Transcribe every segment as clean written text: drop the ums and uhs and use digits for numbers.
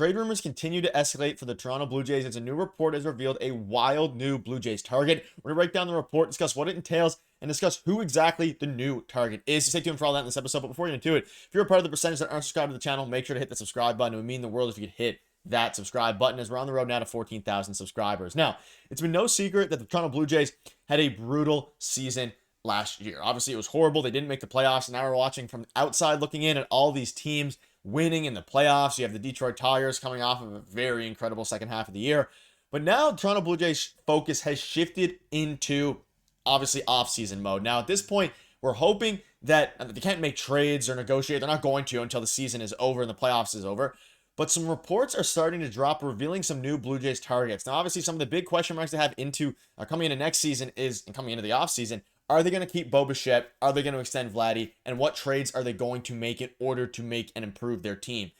trade rumors continue to escalate for the Toronto Blue Jays as a new report has revealed a wild new Blue Jays target. We're going to break down the report, discuss what it entails, and discuss who exactly the new target is. So stay tuned for all that in this episode. But before we get into it, if you're a part of the percentage that aren't subscribed to the channel, make sure to hit the subscribe button. It would mean the world if you could hit that subscribe button, as we're on the road now to 14,000 subscribers. Now, it's been no secret that the Toronto Blue Jays had a brutal season last year. Obviously, it was horrible. They didn't make the playoffs, and now we're watching from outside looking in at all these teams winning in the playoffs. You have the Detroit Tigers coming off of a very incredible second half of the year. But now Toronto Blue Jays focus has shifted into obviously off-season mode. Now, at this point, we're hoping that they can't make trades or negotiate. They're not going to until the season is over and the playoffs is over. But some reports are starting to drop, revealing some new Blue Jays targets. Now, obviously, some of the big question marks they have coming into next season and coming into the offseason. Are they going to keep Bichette? Are they going to extend Vladdy? And what trades are they going to make in order to make and improve their team?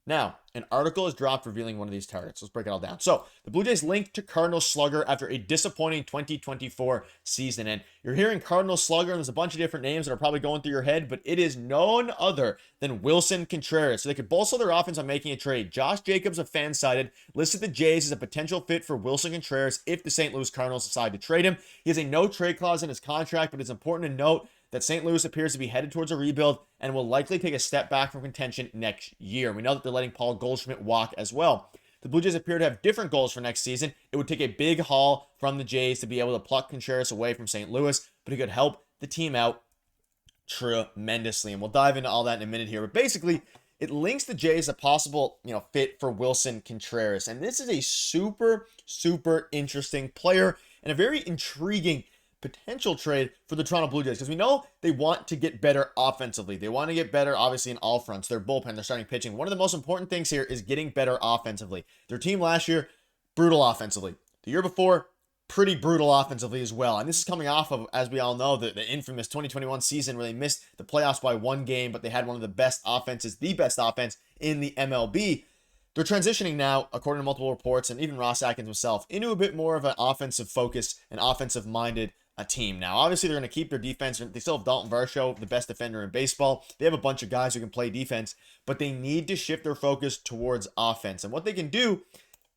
Now, an article has dropped revealing one of these targets. Let's break it all down. So, the Blue Jays linked to Cardinals slugger after a disappointing 2024 season. And you're hearing Cardinals slugger, and there's a bunch of different names that are probably going through your head, but it is none other than Willson Contreras. So they could bolster their offense on making a trade. Josh Jacobs of Fansided listed the Jays as a potential fit for Willson Contreras if the St. Louis Cardinals decide to trade him. He has a no-trade clause in his contract, but it's important to note that St. Louis appears to be headed towards a rebuild and will likely take a step back from contention next year. We know that they're letting Paul Goldschmidt walk as well. The Blue Jays appear to have different goals for next season. It would take a big haul from the Jays to be able to pluck Contreras away from St. Louis, but he could help the team out tremendously. And we'll dive into all that in a minute here. But basically, it links the Jays a possible, fit for Willson Contreras. And this is a super, super interesting player and a very intriguing potential trade for the Toronto Blue Jays, because we know they want to get better offensively. They want to get better, obviously, in all fronts. Their bullpen, their starting pitching. One of the most important things here is getting better offensively. Their team last year, brutal offensively. The year before, pretty brutal offensively as well. And this is coming off of, as we all know, the infamous 2021 season where they missed the playoffs by one game, but they had one of the best offenses, the best offense in the MLB. They're transitioning now, according to multiple reports, and even Ross Atkins himself, into a bit more of an offensive focus and offensive-minded team. Now, obviously, they're going to keep their defense. They still have Dalton Varsho, the best defender in baseball. They have a bunch of guys who can play defense, but they need to shift their focus towards offense. And what they can do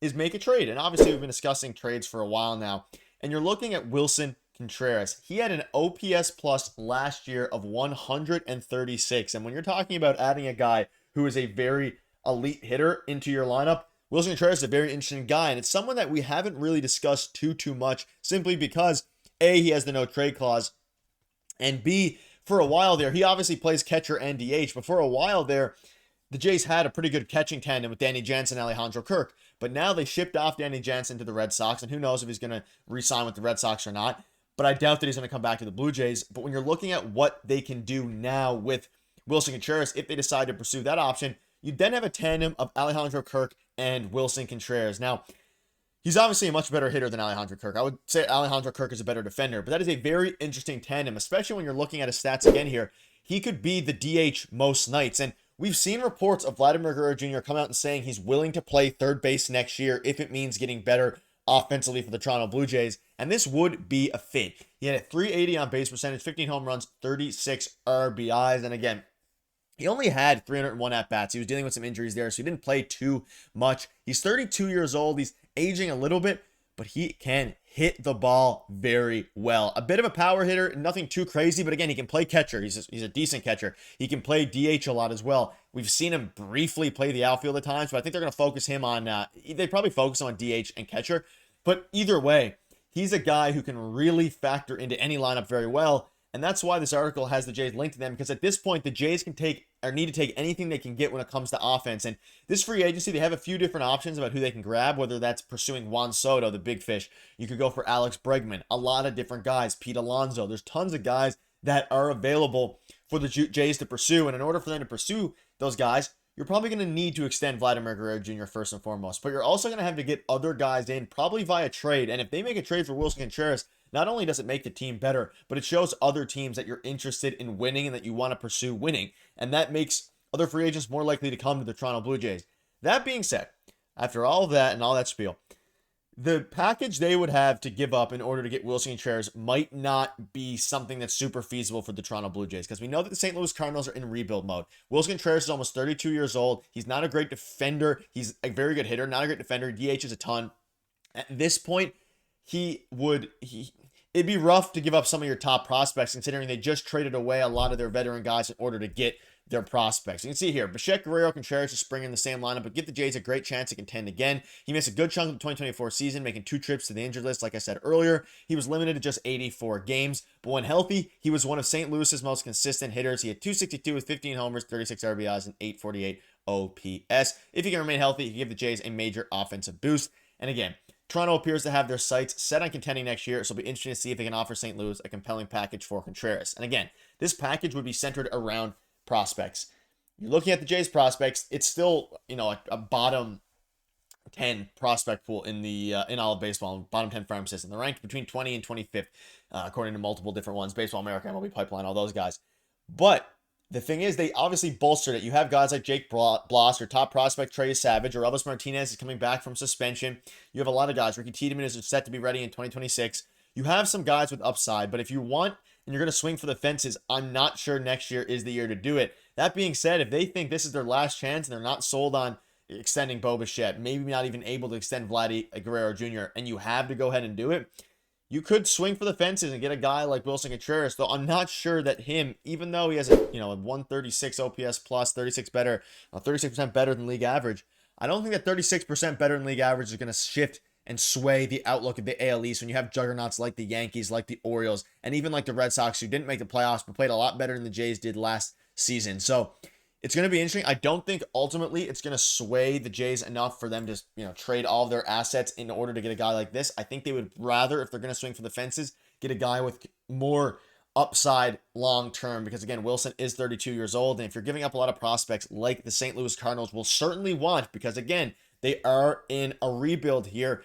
is make a trade. And obviously, we've been discussing trades for a while now. And you're looking at Willson Contreras. He had an OPS plus last year of 136. And when you're talking about adding a guy who is a very elite hitter into your lineup, Willson Contreras is a very interesting guy. And it's someone that we haven't really discussed too much, simply because A, he has the no trade clause, and B, for a while there, he obviously plays catcher and DH, but for a while there, the Jays had a pretty good catching tandem with Danny Jansen and Alejandro Kirk. But now they shipped off Danny Jansen to the Red Sox, and who knows if he's going to re-sign with the Red Sox or not. But I doubt that he's going to come back to the Blue Jays. But when you're looking at what they can do now with Willson Contreras, if they decide to pursue that option, you then have a tandem of Alejandro Kirk and Willson Contreras. Now, he's obviously a much better hitter than Alejandro Kirk. I would say Alejandro Kirk is a better defender, but that is a very interesting tandem, especially when you're looking at his stats again here. He could be the DH most nights, and we've seen reports of Vladimir Guerrero Jr. come out and saying he's willing to play third base next year if it means getting better offensively for the Toronto Blue Jays, and this would be a fit. He had a 380 on base percentage, 15 home runs, 36 RBIs, and again, he only had 301 at-bats. He was dealing with some injuries there, so he didn't play too much. He's 32 years old. He's aging a little bit, but he can hit the ball very well. A bit of a power hitter, nothing too crazy, but again, he can play catcher. He's a decent catcher. He can play DH a lot as well. We've seen him briefly play the outfield at times, but I think they're going to focus him on, they probably focus on DH and catcher. But either way, he's a guy who can really factor into any lineup very well. And that's why this article has the Jays linked to them, because at this point, the Jays can take or need to take anything they can get when it comes to offense. And this free agency, they have a few different options about who they can grab, whether that's pursuing Juan Soto, the big fish. You could go for Alex Bregman, a lot of different guys, Pete Alonso. There's tons of guys that are available for the Jays to pursue. And in order for them to pursue those guys, you're probably going to need to extend Vladimir Guerrero Jr. first and foremost. But you're also going to have to get other guys in, probably via trade. And if they make a trade for Willson Contreras, not only does it make the team better, but it shows other teams that you're interested in winning and that you want to pursue winning. And that makes other free agents more likely to come to the Toronto Blue Jays. That being said, after all of that and all that spiel, the package they would have to give up in order to get Wilson Contreras might not be something that's super feasible for the Toronto Blue Jays, because we know that the St. Louis Cardinals are in rebuild mode. Wilson Contreras is almost 32 years old. He's not a great defender. He's a very good hitter, not a great defender. DHs a ton. At this point, it'd be rough to give up some of your top prospects, considering they just traded away a lot of their veteran guys in order to get their prospects. You can see here, Bichette, Guerrero, Contreras is spring in the same lineup, but give the Jays a great chance to contend again. He missed a good chunk of the 2024 season, making 2 trips to the injured list. Like I said earlier, he was limited to just 84 games, but when healthy, he was one of St. Louis's most consistent hitters. He had 262 with 15 homers, 36 RBIs, and 848 OPS. If he can remain healthy, he can give the Jays a major offensive boost. And again, Toronto appears to have their sights set on contending next year, so it'll be interesting to see if they can offer St. Louis a compelling package for Contreras. And again, this package would be centered around prospects. You're looking at the Jays prospects, it's still, a bottom 10 prospect pool in all of baseball, bottom 10 farm system. They're ranked between 20 and 25th, according to multiple different ones, Baseball America, MLB Pipeline, all those guys. But the thing is, they obviously bolstered it. You have guys like Jake Bloss, your top prospect, Trey Savage, or Elvis Martinez is coming back from suspension. You have a lot of guys. Ricky Tiedemann is set to be ready in 2026. You have some guys with upside, but if you want and you're going to swing for the fences, I'm not sure next year is the year to do it. That being said, if they think this is their last chance and they're not sold on extending Bo Bichette, maybe not even able to extend Vladimir Guerrero Jr., and you have to go ahead and do it, you could swing for the fences and get a guy like Wilson Contreras, though I'm not sure that him, even though he has a 136 OPS plus, 36% better than league average, I don't think that 36% better than league average is going to shift and sway the outlook of the AL East when you have juggernauts like the Yankees, like the Orioles, and even like the Red Sox, who didn't make the playoffs but played a lot better than the Jays did last season. So it's going to be interesting. I don't think ultimately it's going to sway the Jays enough for them to, trade all of their assets in order to get a guy like this. I think they would rather, if they're going to swing for the fences, get a guy with more upside long term, because again, Wilson is 32 years old, and if you're giving up a lot of prospects like the St. Louis Cardinals will certainly want, because again, they are in a rebuild here,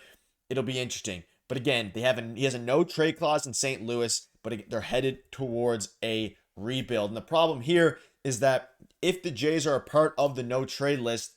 it'll be interesting. But again, he has a no trade clause in St. Louis, but they're headed towards a rebuild. And the problem here is that if the Jays are a part of the no trade list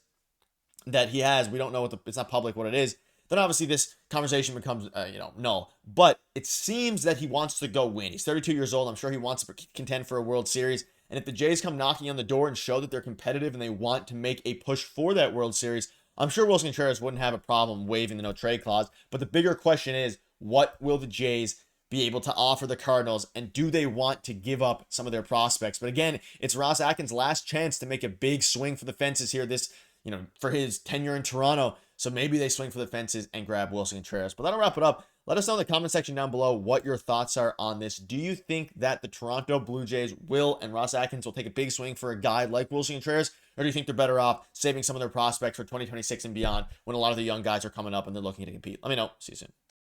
that he has, we don't know it's not public what it is, then obviously this conversation becomes, null. But it seems that he wants to go win. He's 32 years old. I'm sure he wants to contend for a World Series. And if the Jays come knocking on the door and show that they're competitive and they want to make a push for that World Series, I'm sure Wilson Contreras wouldn't have a problem waiving the no trade clause. But the bigger question is, what will the Jays be able to offer the Cardinals, and do they want to give up some of their prospects? But again, it's Ross Atkins' last chance to make a big swing for the fences here for his tenure in Toronto. So maybe they swing for the fences and grab Wilson Contreras. But that'll wrap it up. Let us know in the comment section down below what your thoughts are on this. Do you think that the Toronto Blue Jays and Ross Atkins will take a big swing for a guy like Wilson Contreras? Or do you think they're better off saving some of their prospects for 2026 and beyond, when a lot of the young guys are coming up and they're looking to compete? Let me know. See you soon.